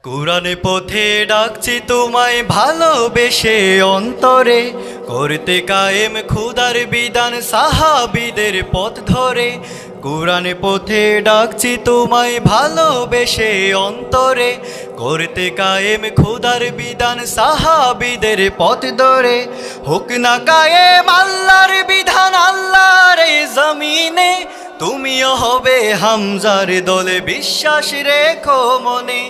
কুরআনে পথে ডাকছি তোমায় ভালোবেসে অন্তরে, করতে কায়েম খুদার বিধান সাহাবীদের পথ ধরে। কুরআনে পথে ডাকছি তোমায় ভালোবেসে অন্তরে, করতে কায়েম খুদার বিধান সাহাবীদের পথ ধরে। হোক না কায়েম আল্লাহর বিধান আল্লাহর এই জমিনে, তুমিও হবে হামজার দলে বিশ্বাস রেখো মনে।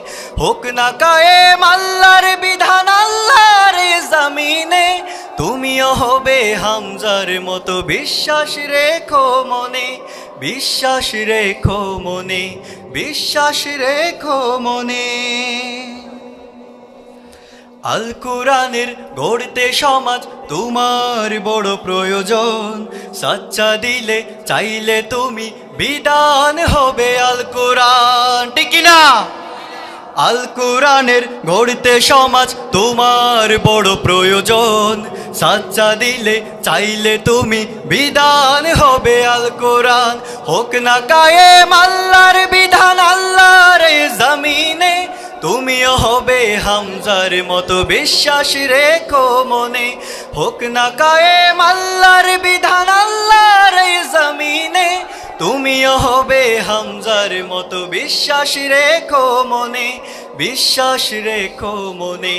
হোক না কায়েম আল্লাহর বিধান আল্লাহর জমিনে, তুমিও হবে হামজার মতো বিশ্বাস রেখো মনে। বিশ্বাস রেখো মনে, বিশ্বাস রেখো মনে। আল কুরআনের গড়তে সমাজ তোমার বড় প্রয়োজন, সাচ্চা দিলে চাইলে তুমি বিধান হবে আল কুরআন, ঠিক না? আল কুরআনের গড়তে সমাজ তোমার বড় প্রয়োজন, সাচ্চা দিলে চাইলে তুমি বিধান হবে আল কুরআন। হোক না কায়েম আল্লাহর বিধান আল্লাহর জমিনে, তুমিও হবে হামজার মতো বিশ্বাস রেখো মনে। হোক না কায়েম আল্লাহর বিধান আল্লাহর জমিনে, তুমিও হবে হামজার মতো বিশ্বাস রেখো মনে। বিশ্বাস রেখো মনে,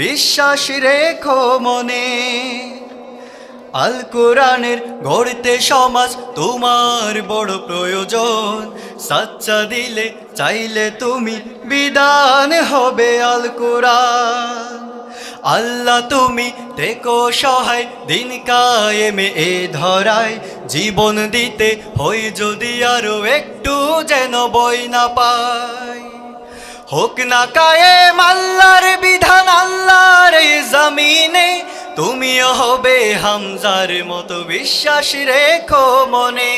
বিশ্বাস রেখো মনে। আল কুরআনের গড়তে সমাজ তোমার বড় প্রয়োজন, সাচ্চা দিলে চাইলে তুমি বিধান হবে আল কুরআন। আল্লাহ তুমি দেখো সহায় দিন কায়েমে এ ধরায়, জীবন দিতে হই যদি আরো একটু যেন বই না পাই। হোক না কায়েম আল্লাহর বিধান আল্লাহর জমিনে, তুমিও হবে হামজার মতো বিশ্বাস রেখো মনে।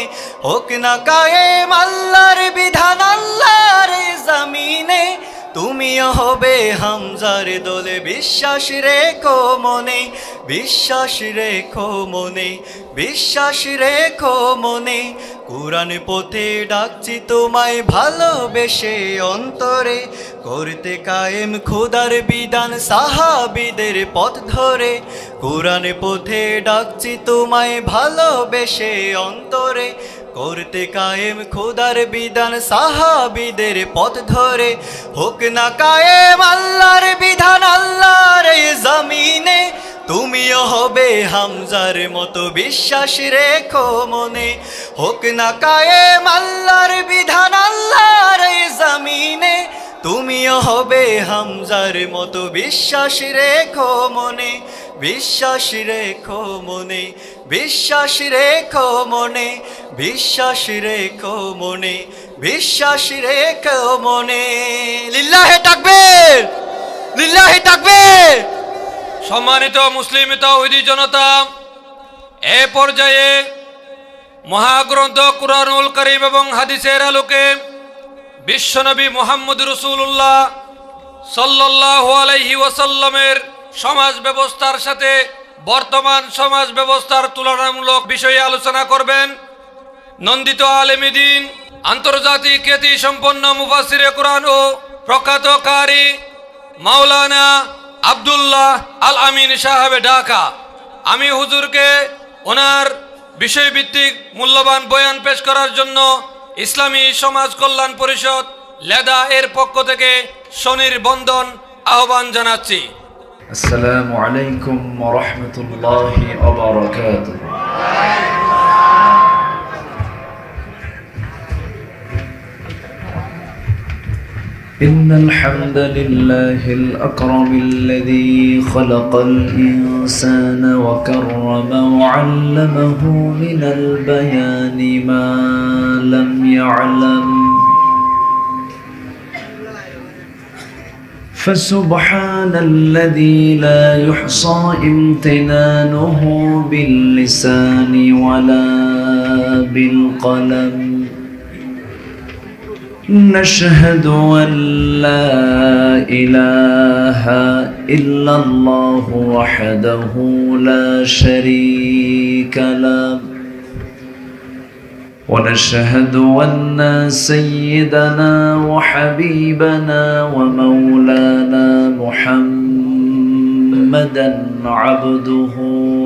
হোক না কায়েম আল্লাহর বিধান আল্লাহর জমিনে, তুমিও হবে হামজার দলে বিশ্বাস রেখো মনে। বিশ্বাস রেখো মনে, বিশ্বাস রেখো মনে। কুরআন পথে ডাকছি তোমায় ভালোবেসে অন্তরে, করতে কায়েম খুদার বিধান সাহাবীদের পথ ধরে। কুরআন পথে ডাকছি তোমায় ভালোবেসে অন্তরে, করতে কায়েম খুদার বিধান সাহাবীদের পথ ধরে। হোক না কায়েম আল্লাহর বিধান আল্লাহর জমিনে, তুমিও হবে হামজার মতো বিশ্বাস রেখো মনে। হোক না কায়েম আল্লাহর বিধান আল্লাহর জমিনে, তুমিও হবে হামজার মতো বিশ্বাস রেখো মনে। বিশ্বাস রেখো মনে, বিশ্বাস রেখো মনে। বিশ্বাস রেখো মনে, বিশ্বাস রেখো মনে। লিল্লাহে তাকবীর, লিল্লাহে তাকবীর। সম্মানিত মুসলিম তাওহীদি জনতা, এ পর্যায়ে মহাগ্রন্থ কুরআনুল কারীম এবং হাদিসের আলোকে বিশ্বনবী মুহাম্মদ রাসূলুল্লাহ সাল্লাল্লাহু আলাইহি ওয়াসাল্লামের সমাজ ব্যবস্থার সাথে বর্তমান সমাজ ব্যবস্থার তুলনামূলক বিষয়ে আলোচনা করবেন নন্দিত আলেমে দ্বীন, আন্তর্জাতিক খ্যাতি সম্পন্ন মুফাসসিরে কুরআন ও প্রখ্যাত কারি মাওলানা আব্দুল্লাহ আল আমিন সাহেব ঢাকা। আমি হুজুরকে ওনার বিষয়ভিত্তিক মূল্যবান বয়ান পেশ করার জন্য ইসলামী সমাজ কল্যাণ পরিষদ লেদা এর পক্ষ থেকে সনির্বন্ধন আহ্বান জানাচ্ছি। আসসালামু আলাইকুম ওয়া রাহমাতুল্লাহি ওয়া বারাকাতুহু। إن الحمد لله الأكرم الذي خلق الإنسان وكرم وعلمه من البيان ما لم يعلم، فسبحان الذي لا يحصى امتنانه باللسان ولا بالقلم. نشهد أن لا إله إلا الله وحده لا شريك له، ونشهد أن سيدنا وحبيبنا ومولانا محمدا عبده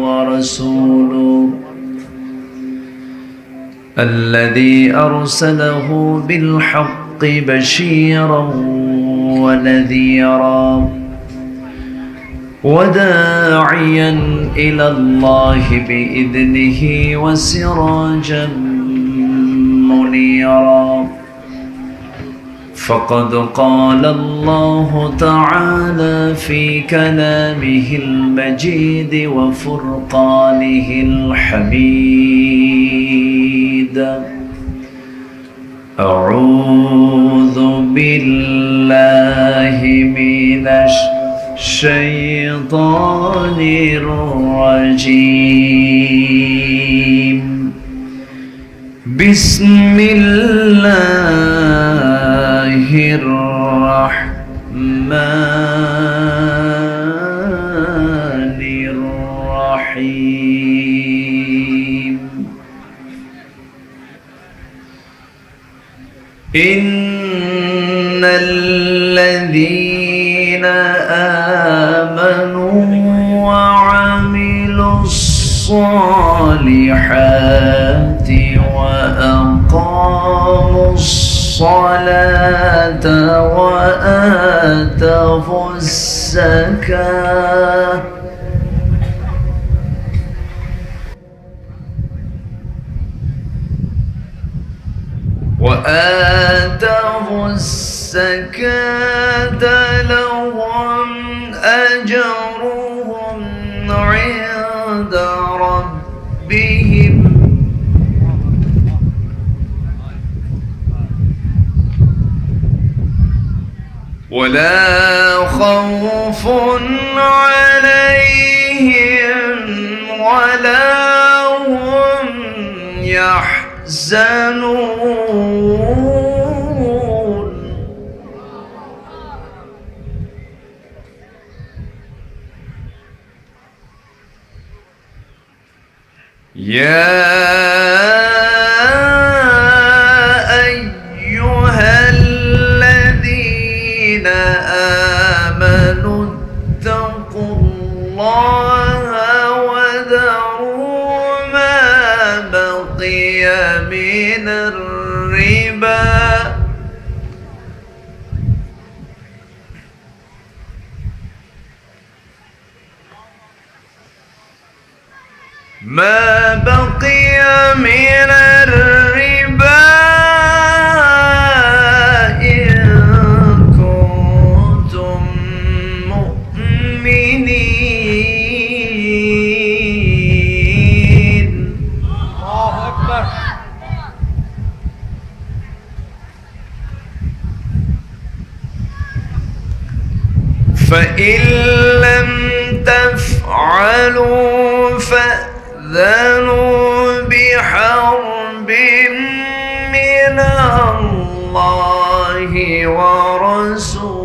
ورسوله الذي أرسله بالحق بشيرا ونذيرا وداعيا إلى الله بإذنه وسراجا منيرا فقد قال الله تعالى في كلامه المجيد وفرقانه الحميد أعوذ بالله من الشيطان الرجيم بسم الله الرحمن الرحيم إن الذين آمنوا وعملوا الصالحات وأقاموا الصلاة وآتوا الزكاة لهم أجرهم عند ربهم ولا خوف عليهم ولا هم يحزنون يا أيها الذين آمنوا اتقوا الله وذروا ما بقي من الربا من الربا إن كنتم مؤمنين الله أكبر فإن لم تفعلوا فأذنوا بحرب من الله ورسوله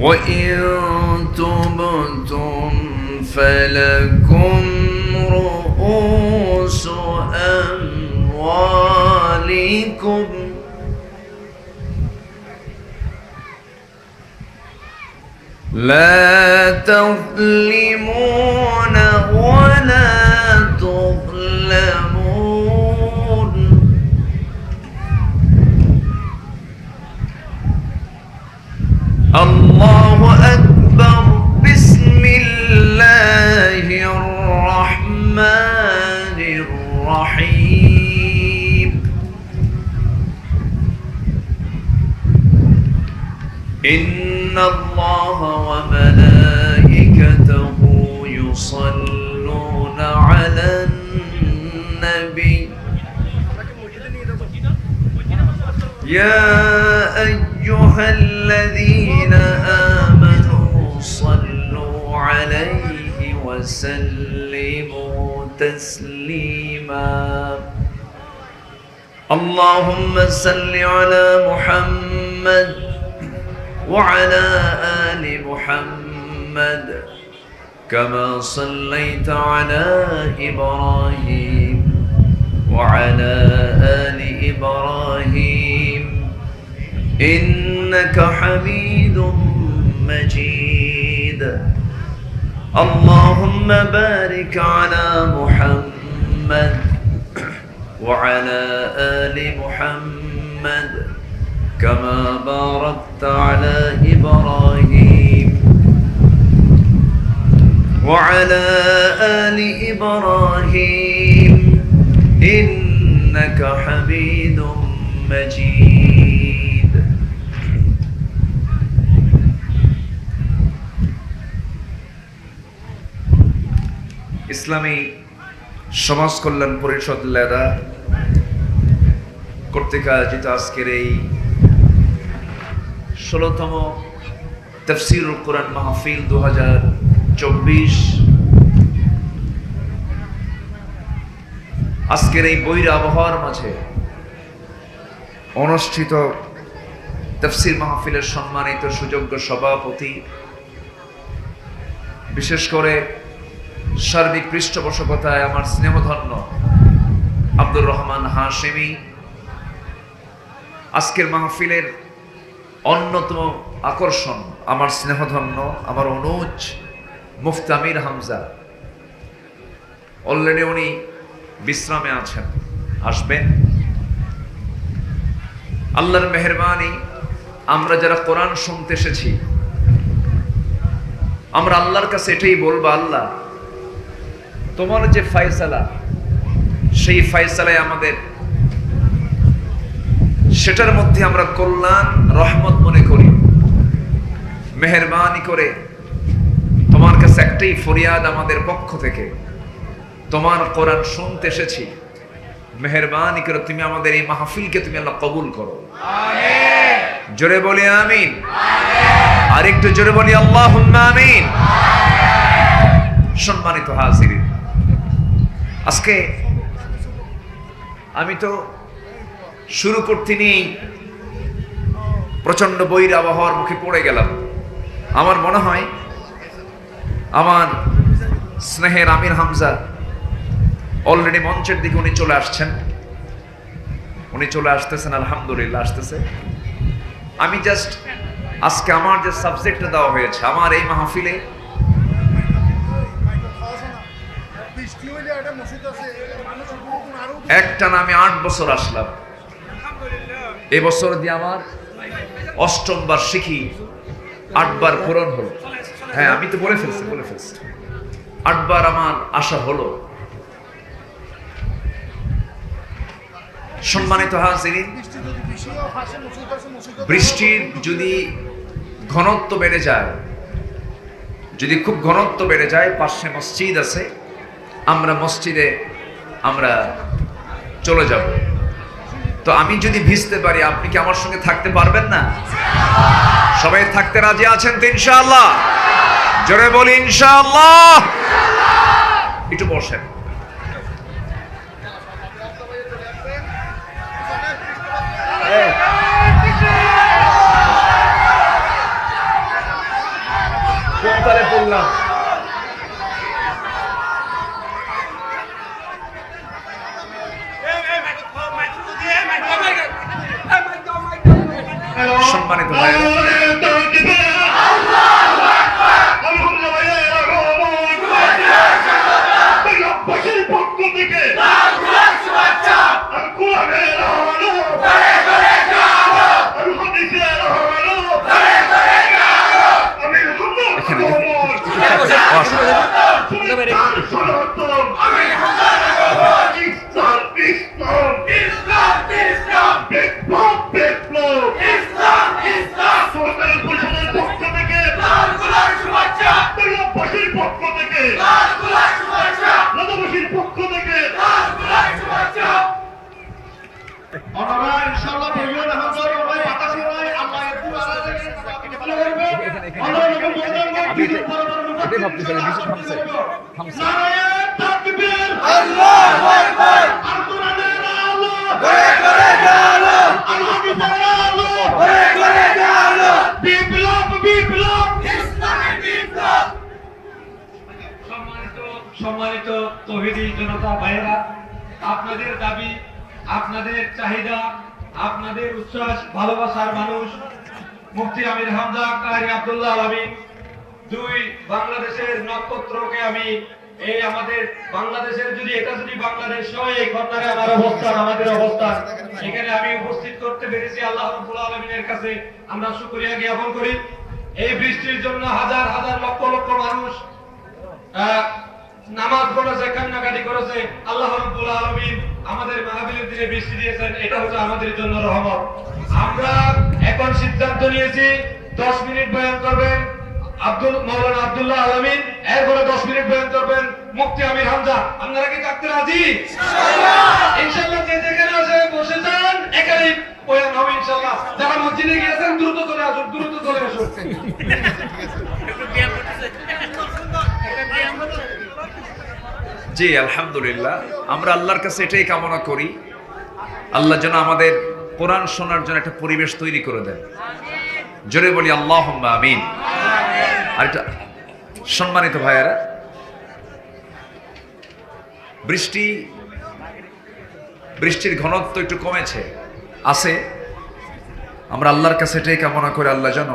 وإن تبتم فلكم رؤوس أموالكم لا تظلمون ولا تظلمون الله أكبر بسم الله الرحمن الرحيم إن الله وملائكته يصلون على النبي يا أيها الذين آمنوا صلوا عليه وسلموا تسليما اللهم صل على محمد وعلى آل محمد كما صليت على إبراهيم وعلى آل إبراهيم إنك حميد مجيد اللهم بارك على محمد وعلى آل محمد كما باركت على إبراهيم وعلى آل إبراهيم إنك حميد مجيد ইসলামী সমাজ কল্যাণ পরিষদ লেদা কর্তৃক আয়োজিত আজকের এই ১৬তম তাফসীরুল কোরআন মাহফিল ২০২৪ আজকের এই বৈরী আবহাওয়ার মাঝে অনুষ্ঠিত তাফসীর মাহফিলের সম্মানিত সুযোগ্য সভাপতি, বিশেষ করে সার্বিক পৃষ্ঠপোষকতায় আমার স্নেহধন্য আব্দুর রহমান হাশেমি, আজকের মাহফিলের অন্যতম আকর্ষণ আমার স্নেহধন্য আমার অনুজ মুফতি আমির হামজা, অলরেডি উনি বিশ্রামে আছেন, আসবেন। আল্লাহর মেহেরবানি, আমরা যারা কোরআন শুনতে এসেছি আমরা আল্লাহর কাছে এটাই বলবো, আল্লাহ তোমার যে ফয়সালা সেই ফয়সালায় আমাদের সেটার মধ্যে আমরা কল্যাণ রহমত মনে করি। মেহেরবানি করে তোমার কাছে একটাই ফরিয়াদ আমাদের পক্ষ থেকে, তোমার কোরআন শুনতে এসেছি, মেহেরবানি করে তুমি আমাদের এই মাহফিলকে তুমি আল্লাহ কবুল করো, আমিন। জোরে বলি আমিন, আমিন। আর একটু জোরে বলি আল্লাহুম্মা আমিন। সম্মানিত হাজিরিন, আজকে আমি তো শুরু করতে নিয়েই প্রচন্ড বৈরী আবহাওয়ার মুখে পড়ে গেলাম। আমার মনে হয় আমার স্নেহের আমির হামজা অলরেডি মঞ্চের দিকে উনি চলে আসছেন, উনি চলে আসতেছেন, আলহামদুলিল্লাহ আসতেছে। আমি জাস্ট আজকে আমার যে সাবজেক্টটা দেওয়া হয়েছে আমার এই মাহফিলে, একটানা আমি 8 বছর আসলাম, এবছর দিয়ে আমার 8ম বার্ষিকী, 8 বার পূরণ হলো। হ্যাঁ, আমি তো বলে ফেলছি 8 বার আমার আশা হলো। সম্মানিত হাজিরিন, বৃষ্টির যদি ঘনত্ব বেড়ে যায়, যদি খুব ঘনত্ব বেড়ে যায়, পাশে মসজিদ আছে, আমরা মসজিদে আমরা চলে যাব। তো আমি যদি ভিজতে পারি, আপনি কি আমার সঙ্গে থাকতে পারবেন না? সবাই থাকতে রাজি আছেন তো ইনশাআল্লাহ? জোরে বলি ইনশাআল্লাহ। একটু বসেন। কোনটারে বললাম সম্মানিত ভাই, দাবি, আপনাদের চাহিদা, আপনাদের উচ্ছ্বাস, ভালোবাসার মানুষ মুফতি আমির হামজা কারি আব্দুল্লাহ আলামিন, দুই বাংলাদেশের নক্ষত্রকে আমি এই আমাদের বাংলাদেশের যদি বাংলাদেশ হয়, এই কর্নারে আমার অবস্থান, আমাদের অবস্থান, এখানে আমি উপস্থিত করতে পেরেছি আল্লাহ রাব্বুল আলামিনের কাছে আমরা শুকরিয়া জ্ঞাপন করি। এই বৃষ্টির জন্য হাজার হাজার লক্ষ লক্ষ মানুষ নামাজ পড়েছে, কান্নাকাটি করেছে। আল্লাহ রাব্বুল আলামিন আমাদের মাহফিলের দিনে বৃষ্টি দিয়েছেন, এটা হচ্ছে আমাদের জন্য রহমত। আমরা এখন সিদ্ধান্ত নিয়েছি 10 মিনিট বয়ান করবেন মাওলানা আব্দুল্লাহ আলামিন, এরপরে 10 মিনিট বয়ান করবেন মুফতি আমির হামজা। আপনারা কি থাকতে রাজি? ইনশাআল্লাহ। যে যেখানে আছে বসে যান, এখানেই বয়ান হবে ইনশাআল্লাহ। যারা মসজিদে গিয়েছেন দ্রুত চলে আসুন, দ্রুত চলে আসুন। জি আলহামদুলিল্লাহ, আমরা আল্লাহর কাছে এটাই কামনা করি, আল্লাহ যেন আমাদের কোরআন শোনার জন্য একটা পরিবেশ তৈরি করে দেন। জোরে বলি আল্লাহুম্মা আমিন। আর এটা সম্মানিত ভাইয়েরা, বৃষ্টির ঘনত্ব একটু কমেছে আছে। আমরা আল্লাহর কাছে এটাই কামনা করি, আল্লাহ যেন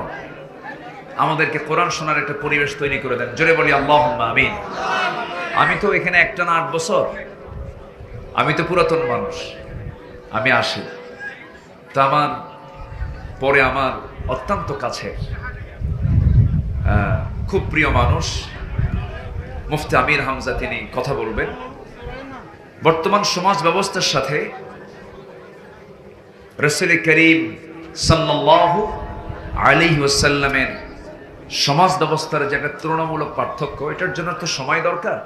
আমাদেরকে কোরআন শোনার একটা পরিবেশ তৈরি করে দেন। জোরে বলি আল্লাহুম্মা আমিন। আমি তো এখানে একটানা 8 বছর, আমি তো পুরাতন মানুষ, আমি আসি তো আমার পরে আমার অত্যন্ত কাছের খুব প্রিয় মানুষ মুফতি আমির হামজা, তিনি কথা বলবেন। বর্তমান সমাজ ব্যবস্থার সাথে রাসূল করিম সাল্লাল্লাহু আলাইহি ওয়াসাল্লামের সমাজ ব্যবস্থার যে একটা তুলনামূলক পার্থক্য, এটার জন্য তো সময় দরকার।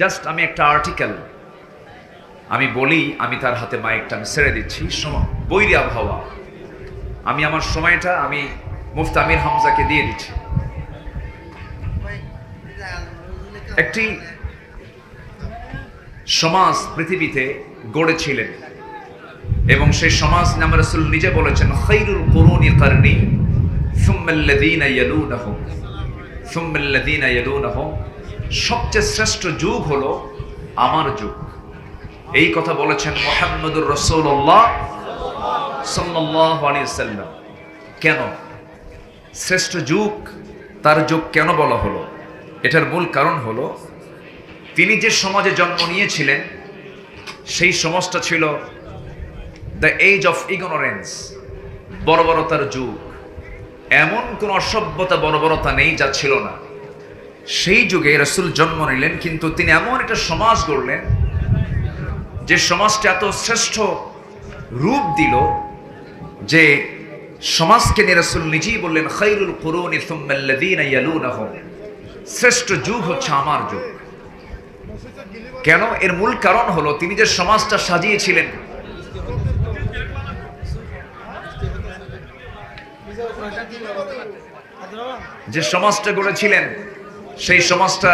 জাস্ট আমি একটা আর্টিকেল আমি বলি, আমি তার হাতে মাইকটা আমি ছেড়ে দিচ্ছি, বৈরী আবহাওয়া, আমি আমার সময়টা আমি মুফতি আমির হামজাকে দিয়ে দিচ্ছি। একটি সমাজ পৃথিবীতে গড়েছিলেন এবং সেই সমাজ নামে রাসূল নিজে বলেছেন, খায়রুল কুরুনি কারনি সুম্মাল্লাযীনা ইয়ালুনাহুম সুম্মাল্লাযীনা ইয়ালুনাহুম, সবচেয়ে শ্রেষ্ঠ যুগ হলো আমার যুগ। এই কথা বলেছেন মুহাম্মদুর রাসূলুল্লাহ সাল্লাল্লাহু আলাইহি ওয়াসাল্লাম। কেন শ্রেষ্ঠ যুগ, তার যুগ কেন বলা হলো? এটার মূল কারণ হলো, তিনি যে সমাজে জন্ম নিয়েছিলেন সেই সমাজটা ছিল দ্য এজ অফ ইগনোরেন্স, বর্বরতার যুগ। এমন কোন অসভ্যতা বর্বরতা নেই যা ছিল না। সেই যুগে রাসূল জন্ম নিলেন, কিন্তু তিনি এমন একটা সমাজ গড়লেন যে সমাজটা এত শ্রেষ্ঠ রূপ দিল যে সমাজকে নিয়ে রাসূল নিজেই বললেন, খায়রুল কুরুনি সুম্মাল্লাযীনা ইয়ালুনাহুম, শ্রেষ্ঠ যুগ হচ্ছে আমার যুগ। কেন? এর মূল কারণ হলো, তিনি যে সমাজটা সাজিয়েছিলেন, যে সমাজটা গড়েছিলেন, সেই সমাজটা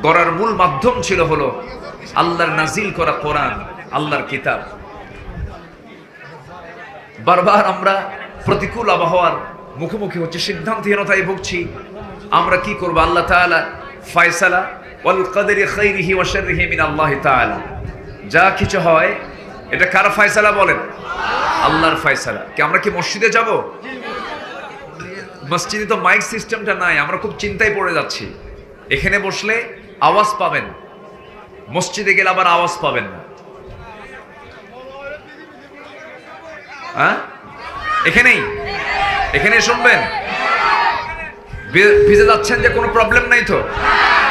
গড়ার মূল মাধ্যম ছিল হলো আল্লাহর নাজিল করা কোরআন, আল্লাহর কিতাব। বারবার আমরা প্রতিকূল আবহাওয়ার মুখোমুখি হচ্ছে, সিদ্ধান্তহীনতায় ভুগছি। আমরা কি করব? আল্লাহ তাআলা ফয়সালা, ওয়াল কদরি খাইরিহি ওয়া শাররিহি মিন আল্লাহি তাআলা, যা কিছু হয় এটা কার ফয়সালা বলেন? আল্লাহর ফয়সালা। কি আমরা কি মসজিদে যাব? মসজিদে তো মাইক সিস্টেমটা নাই, আমরা খুব চিন্তায় পড়ে যাচ্ছি। এখানে বসলে আওয়াজ পাবেন, মসজিদে গেলে আবার আওয়াজ পাবেন না। হ্যাঁ, এখানে শুনবেন, ভিজে যাচ্ছেন যে কোনো প্রবলেম নাই তো,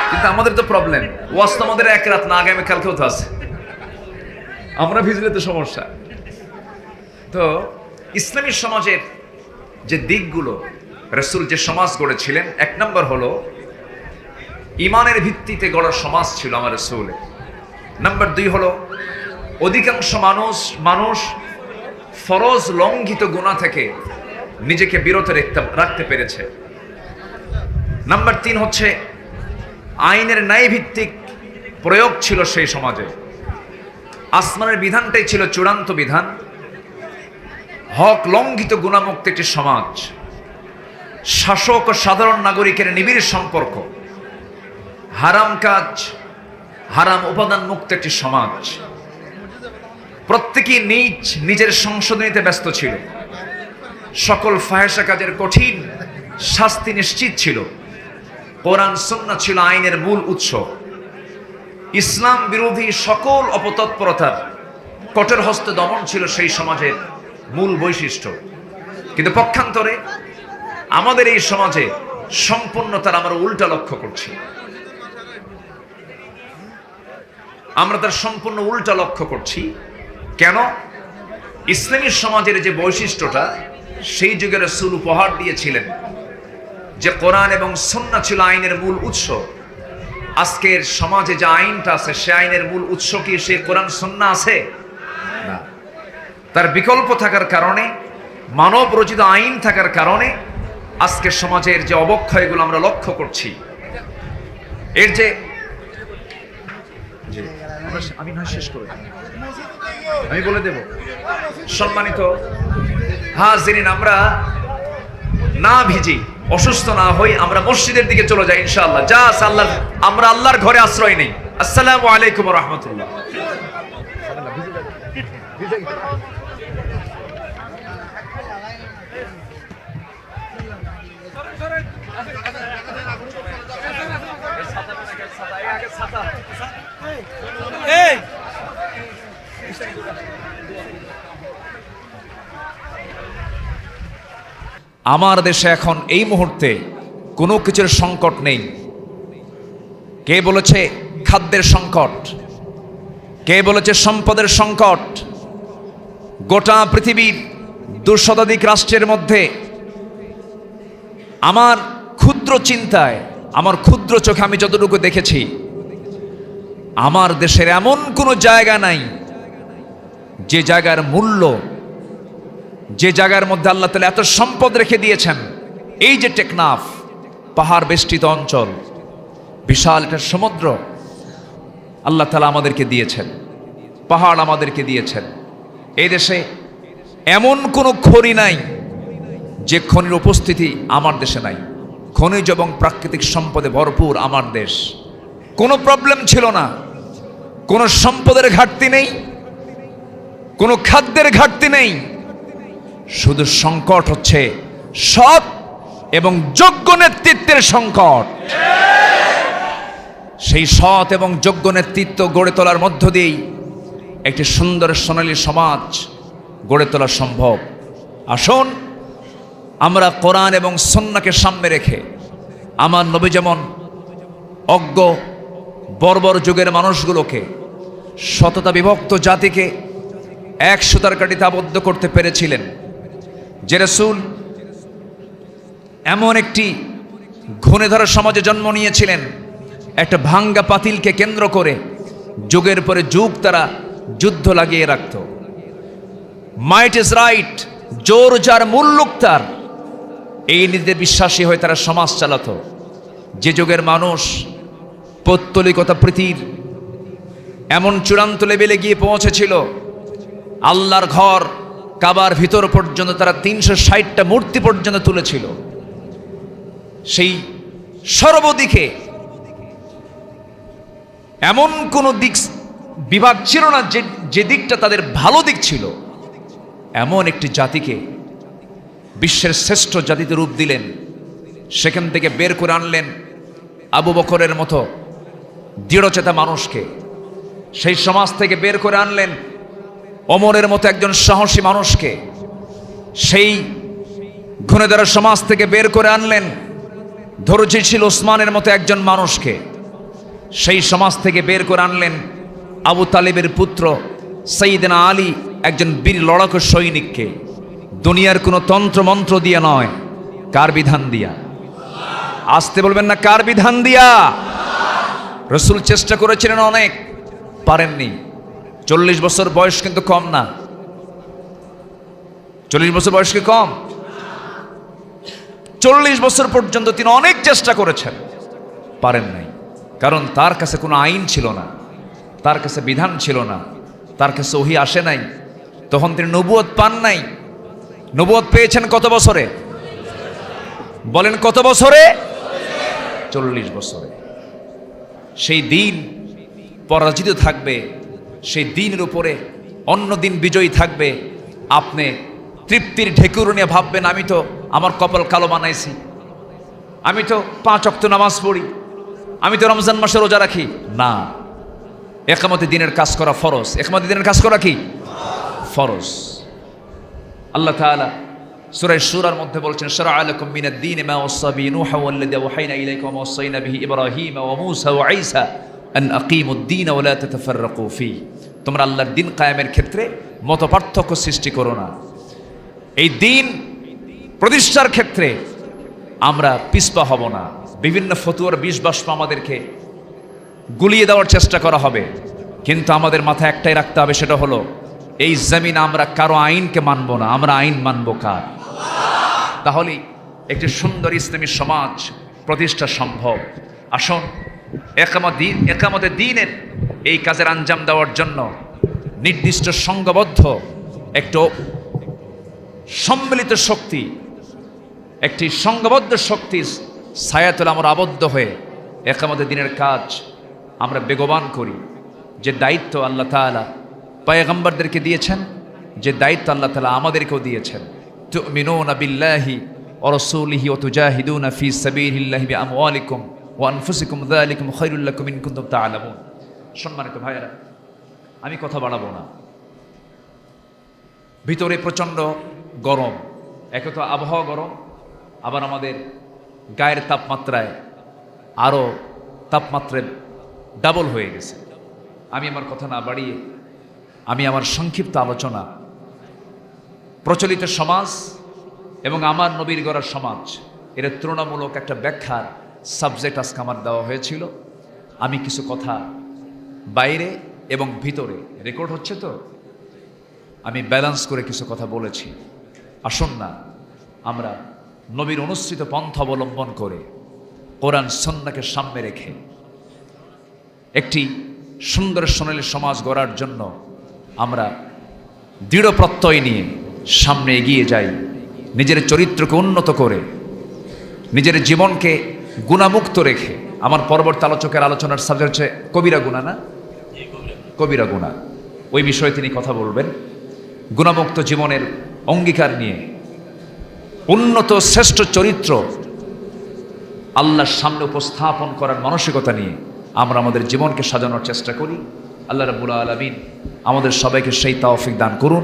কিন্তু আমাদের তো প্রবলেম। ওয়াজ তো আমাদের এক রাত না, আগামী কালকেও তো আছে, আমরা ভিজলে তো সমস্যা। তো ইসলামী সমাজের যে দিকগুলো, রাসূল যে সমাজ গড়েছিলেন, 1 নম্বর হলো ইমানের ভিত্তিতে গড়া সমাজ ছিল আমার রাসূলের। নাম্বার 2 হলো অধিকাংশ মানুষ ফরজ লঙ্ঘিত গুনাহ থেকে নিজেকে বিরত রাখতে পেরেছে। নাম্বার 3 হচ্ছে আইনের ন্যায় ভিত্তিক প্রয়োগ ছিল সেই সমাজে। আসমানের বিধানটাই ছিল চূড়ান্ত বিধান। হক লঙ্ঘিত গুনাহমুক্ত একটি সমাজ, শাসক ও সাধারণ নাগরিকের নিবিড় সম্পর্ক, হারাম কাজ, হারাম উপাদান মুক্ত একটি সমাজ। প্রত্যেকেই নিজের সংশোধনীতে ব্যস্ত ছিল। সকল ফাহেশা কাজের কঠিন শাস্তি নিশ্চিত ছিল। কোরআন সুন্নাহ ছিল আইনের মূল উৎস। ইসলাম বিরোধী সকল অপতৎপরতার কঠোর হস্তে দমন ছিল সেই সমাজের মূল বৈশিষ্ট্য। কিন্তু পক্ষান্তরে আমাদের এই সমাজে সম্পূর্ণতার আমরা উল্টা লক্ষ্য করছি। আমরা তার সম্পূর্ণ উল্টা লক্ষ্য করছি। কেন? ইসলামী সমাজের যে বৈশিষ্ট্যটা সেই যুগে রাসূল উপহার দিয়েছিলেন, যে কোরআন এবং সুন্নাহ ছিল আইনের মূল উৎস, আজকের সমাজে যে আইনটা আছে সে আইনের মূল উৎস কি সে কোরআন সুন্নাহ আছে? না। তার বিকল্প থাকার কারণে, মানব রচিত আইন থাকার কারণে আজকের সমাজের যে অবক্ষয়গুলো আমরা লক্ষ্য করছি, এর যে আমি না শেষ করে আমি বলে দেব। সম্মানিত হাজিরিন, আমরা না ভিজি, অসুস্থ না হই, আমরা মসজিদের দিকে চলে যাই ইনশাআল্লাহ। যা আল্লাহ, আমরা আল্লাহর ঘরে আশ্রয় নেই। আসসালামু আলাইকুম ওয়া রাহমাতুল্লাহ। আমার দেশে এখন এই মুহূর্তে কোনো কিছুর সংকট নেই। কে বলেছে খাদ্যের সংকট? কে বলেছে সম্পদের সংকট? গোটা পৃথিবীর 2 শতাধিক রাষ্ট্রের মধ্যে আমার ক্ষুদ্র চিন্তায়, আমার ক্ষুদ্র চোখে আমি যতটুকু দেখেছি, আমার দেশের এমন কোনো জায়গা নাই যে জায়গার মূল্য, যে জায়গার মধ্যে আল্লাহ তাআলা এত সম্পদ রেখে দিয়েছেন। এই যে টেকনাফ পাহাড় বেষ্টিত অঞ্চল, বিশাল একটা সমুদ্র আল্লাহ তাআলা আমাদেরকে দিয়েছেন, পাহাড় আমাদেরকে দিয়েছেন। এই দেশে এমন কোনো খনি নাই যে খনির উপস্থিতি আমার দেশে নাই। খনিজ এবং প্রাকৃতিক সম্পদে ভরপুর আমার দেশ। কোনো প্রবলেম ছিল না, কোনো সম্পদের ঘাটতি নেই, কোনো খাদ্যের ঘাটতি নেই। শুধু সংকট হচ্ছে সৎ এবং যোগ্য নেতৃত্বের সংকট। সেই সৎ এবং যোগ্য নেতৃত্ব গড়ে তোলার মধ্য দিয়েই একটি সুন্দর সোনালী সমাজ গড়ে তোলা সম্ভব। আসুন আমরা কোরআন এবং সুন্নাহকে সামনে রেখে, আমার নবী যেমন অজ্ঞ বর্বর যুগের মানুষগুলোকে, শততা বিভক্ত জাতিকে এক সুতার কাঠিতে আবদ্ধ করতে পেরেছিলেন, যে রাসূল এমন একটি ঘুণে ধরা সমাজে জন্ম নিয়েছিলেন, একটা ভাঙ্গা পাতিলকে কেন্দ্র করে যুগের পরে যুগ তারা যুদ্ধ লাগিয়ে রাখত। মাইট ইজ রাইট, জোর যার মূল্য তার, এই নীতিতে বিশ্বাসী হয়ে তারা সমাজ চালাতো। যে যুগের মানুষ পৌত্তলিকতা প্রীতির এমন চূড়ান্ত লেভেলে গিয়ে পৌঁছেছিল, আল্লাহর ঘর কাবার ভিতর পর্যন্ত তারা 360টা মূর্তি পর্যন্ত তুলেছিল। সেই সর্বদিকে এমন কোন দিক বিভাগ ছিল না যে দিকটা তাদের ভালো দিক ছিল। এমন একটি জাতিকে বিশ্বের শ্রেষ্ঠ জাতিতে রূপ দিলেন, সেখান থেকে বের করে আনলেন আবু বকরের মতো দৃঢ়চেতা মানুষকে, সেই সমাজ থেকে বের করে আনলেন ওমরের মতো একজন সাহসী মানুষকে, সেই ঘুণেধরা সমাজ থেকে বের করে আনলেন ধৈর্যশীল ওসমানের মতো একজন মানুষকে, সেই সমাজ থেকে বের করে আনলেন আবু তালিবের পুত্র সাইয়েদনা আলী, একজন বীর লড়াকু সৈনিককে। দুনিয়ার কোনো তন্ত্র মন্ত্র দিয়া নয়, কার বিধান দিয়া? আসতে বলবেন না, কার বিধান দিয়া? রাসূল চেষ্টা করেছিলেন অনেক, পারেননি। 40 বছর বয়স কিন্তু কম না। 40 বছর বয়স কি কম? 40 বছর পর্যন্ত তিনি অনেক চেষ্টা করেছেন, পারেন নাই। কারণ তার কাছে কোনো আইন ছিল না, তার কাছে বিধান ছিল না, তার কাছে ওহী আসে নাই। তখন তিনি নবুয়ত পান নাই। নবুয়ত পেয়েছেন কত বছরে? বলেন কত বছরে? 40 বছরে। সেই দিন পরাজিত থাকবে, সেই দিনের উপরে অন্য দিন বিজয়ী থাকবে, আপনি তৃপ্তির ঢেকুর নিয়ে ভাববেন আমি তো আমার কপাল কালো বানাইছি, আমি তো 5 ওয়াক্ত নামাজ পড়ি, আমি তো রমজান মাসে রোজা রাখি। না, একামতে দিনের কাজ করা ফরজ। একামতে দিনের কাজ করা কি ফরজ? আল্লাহ তাআলা সূরা শুরার মধ্যে বলছেন, শারআ লাকুম মিনাদ দীন মা ওয়াসা বিহি নূহা ওয়াল্লাযী আওহাইনা ইলাইকা ওয়া ওয়াসাইনা বিহি ইব্রাহিম ওয়া মূসা ওয়া ঈসা আন আকিমুদ দীন ওয়া লা তাতাফাররাকু ফীহি। তোমরা আল্লাহর দিন কায়েমের ক্ষেত্রে মতপার্থক্য সৃষ্টি করো না। এই দিন প্রতিষ্ঠার ক্ষেত্রে আমরা পিছপা হব না। বিভিন্ন ফতুয়ার বিষ বাষ্প আমাদেরকে গুলিয়ে দেওয়ার চেষ্টা করা হবে, কিন্তু আমাদের মাথায় একটাই রাখতে হবে, সেটা হলো এই জমিন আমরা কারো আইনকে মানব না, আমরা আইন মানব কার? তাহলে একটি সুন্দর ইসলামী সমাজ প্রতিষ্ঠা সম্ভব। আসুন একামতে দ্বীনের এই কাজের আঞ্জাম দেওয়ার জন্য নির্দিষ্ট সংঘবদ্ধ একটু সম্মিলিত শক্তি, একটি সংঘবদ্ধ শক্তির ছায়াতলে আমরা আবদ্ধ হয়ে একামতে দ্বীনের কাজ আমরা বেগবান করি। যে দায়িত্ব আল্লাহ তাআলা পয়গম্বরদেরকে দিয়েছেন, যে দায়িত্ব আল্লাহ তাআলা আমাদেরকেও দিয়েছেন, তুমিনুনা বিল্লাহি ওয়া রাসূলিহি ওয়া তুজাহিদুনা ফি সাবিলিল্লাহি বিআমওয়ালিকুম ওয়া আনফুসিকুম যালিকুম খায়রুল লাকুম ইন কুনতুম তা'লামুন। সম্মানিত ভাইয়েরা, আমি কথা বাড়াবো না। ভিতরে প্রচণ্ড গরম, একে তো আবহাওয়া গরম, আবার আমাদের গায়ের তাপমাত্রায় আরও তাপমাত্রায় ডাবল হয়ে গেছে। আমি আমার কথা না বাড়িয়ে আমি আমার সংক্ষিপ্ত আলোচনা প্রচলিত সমাজ এবং আমার নবীর গড়া সমাজ এর তুলনামূলক একটা ব্যাখ্যার সাবজেক্ট আজকে আমার দেওয়া হয়েছিল। আমি কিছু কথা বাইরে এবং ভিতরে রেকর্ড হচ্ছে, তো আমি ব্যালেন্স করে কিছু কথা বলেছি। আসুন না আমরা নবীর অনুসৃত পন্থা অবলম্বন করে কোরআন সুন্নাহকে সামনে রেখে একটি সুন্দর সোনালী সমাজ গড়ার জন্য আমরা দৃঢ় প্রত্যয় নিয়ে সামনে এগিয়ে যাই। নিজের চরিত্রকে উন্নত করে, নিজের জীবনকে গুণামুক্ত রেখে। আমার পরবর্তী আলোচকের আলোচনার সাবজেক্ট হচ্ছে কবিরা গুনাহ, না কবিরা গুনাহ, ওই বিষয়ে তিনি কথা বলবেন। গুণামুক্ত জীবনের অঙ্গীকার নিয়ে উন্নত শ্রেষ্ঠ চরিত্র আল্লাহর সামনে উপস্থাপন করার মানসিকতা নিয়ে আমরা আমাদের জীবনকে সাজানোর চেষ্টা করি। আল্লাহ রাব্বুল আলামিন আমাদের সবাইকে সেই তৌফিক দান করুন।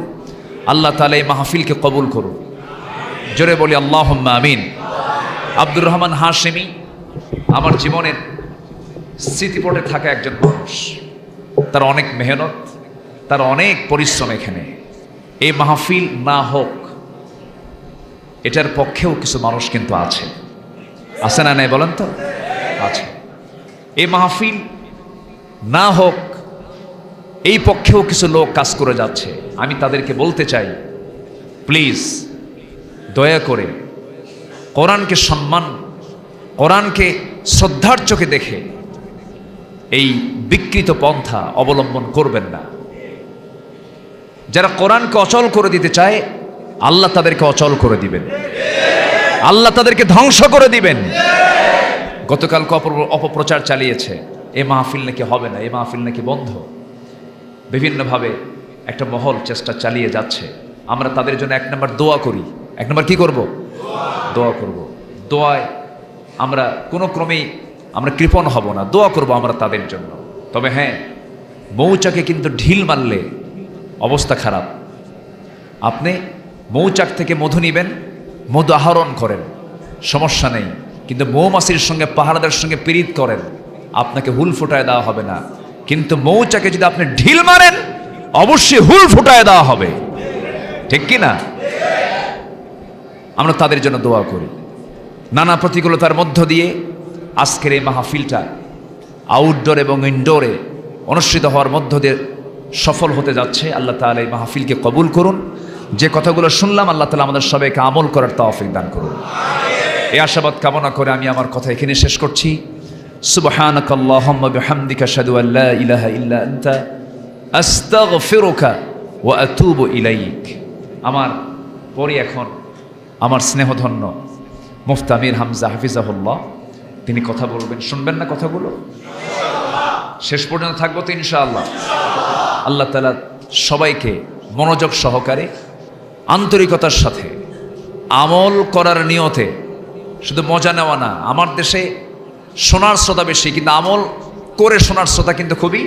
আল্লাহ তাআলা এই মাহফিলকে কবুল করুন। জোরে বলি আল্লাহুম্মা আমিন। আব্দুর রহমান হাশেমি আমার জীবনের স্মৃতিপটে থাকা একজন মানুষ। তার অনেক মেহনত, তার অনেক পরিশ্রম। এখানে এই মাহফিল না হোক, এটার পক্ষেও কিছু মানুষ কিন্তু আছে না নাই বলেন তো? আছে। এই মাহফিল না হোক, এই পক্ষেও কিছু লোক কাজ করে যাচ্ছে। আমি তাদেরকে বলতে চাই, প্লিজ দয়া করে কোরআনকে সম্মান, কোরআনকে শ্রদ্ধার চোখে দেখে এই বিকৃত পন্থা অবলম্বন করবেন না। যারা কোরআনকে অচল করে দিতে চায়, আল্লাহ তাদেরকে অচল করে দিবেন, আল্লাহ তাদেরকে ধ্বংস করে দিবেন। গতকালকে অপপ্রচার চালিয়েছে, এ মাহফিল নাকি হবে না, এ মাহফিল নাকি বন্ধ। বিভিন্নভাবে একটা মহল চেষ্টা চালিয়ে যাচ্ছে। আমরা তাদের জন্য 1 নম্বর দোয়া করি। 1 নম্বর কি করব? দোয়া করব। দোয়ায় আমরা কোনো ক্রমেই আমরা কৃপণ হব না, দোয়া করব আমরা তাদের জন্য। তবে হ্যাঁ, মৌচাকে কিন্তু ঢিল মারলে অবস্থা খারাপ। আপনি মৌচাক থেকে মধু নিবেন, মধু আহরণ করেন, সমস্যা নেই, কিন্তু মৌমাছির সঙ্গে পাহারাদার সঙ্গে পীড়িত করেন, আপনাকে হুল ফুটায় দেওয়া হবে না। কিন্তু মৌচাকে যদি আপনি ঢিল মারেন, অবশ্যই হুল ফুটায় দেওয়া হবে, ঠিক কি না? আমরা তাদের জন্য দোয়া করি। নানা প্রতিকূলতার মধ্য দিয়ে আজকের এই মাহফিলটা আউটডোর এবং ইনডোরে অনুষ্ঠিত হওয়ার মধ্য দিয়ে সফল হতে যাচ্ছে। আল্লাহ তাআলা এই মাহফিলকে কবুল করুন। যে কথাগুলো শুনলাম, আল্লাহ তাআলা আমাদের সবাইকে আমল করার তৌফিক দান করুন। এই আশাবাদ কামনা করে আমি আমার কথা এখানে শেষ করছি। সুবহানাকাল্লাহুম্মা বিহামদিকা আশহাদু আল লা ইলাহা ইল্লা আনতা আস্তাগফিরুকা ওয়া আতুবু ইলাইক। আমার পরে এখন আমার স্নেহধন্য মুফতি আমির হামজা হাফিজাহুল্লাহ তিনি কথা বলবেন। শুনবেন না কথাগুলো? শেষ পর্যন্ত থাকবো তো ইনশাআল্লাহ। আল্লাহ তাআলা সবাইকে মনোযোগ সহকারে আন্তরিকতার সাথে আমল করার নিয়তে, শুধু মজা নেওয়া না। আমার দেশে শোনার শ্রোতা বেশি, কিন্তু আমল করে শোনার শ্রোতা কিন্তু খুবই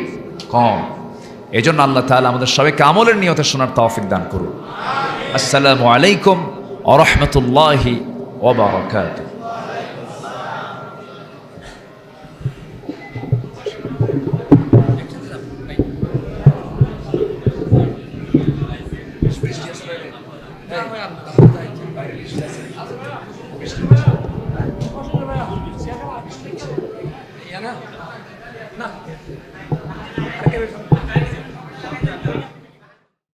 কম। এই জন্য আল্লাহ তাআলা আমাদের সবাইকে আমলের নিয়তে শোনার তৌফিক দান করুন। আসসালামু আলাইকুম ওয়া রাহমাতুল্লাহি ওয়া বারাকাতুহু। Não, é a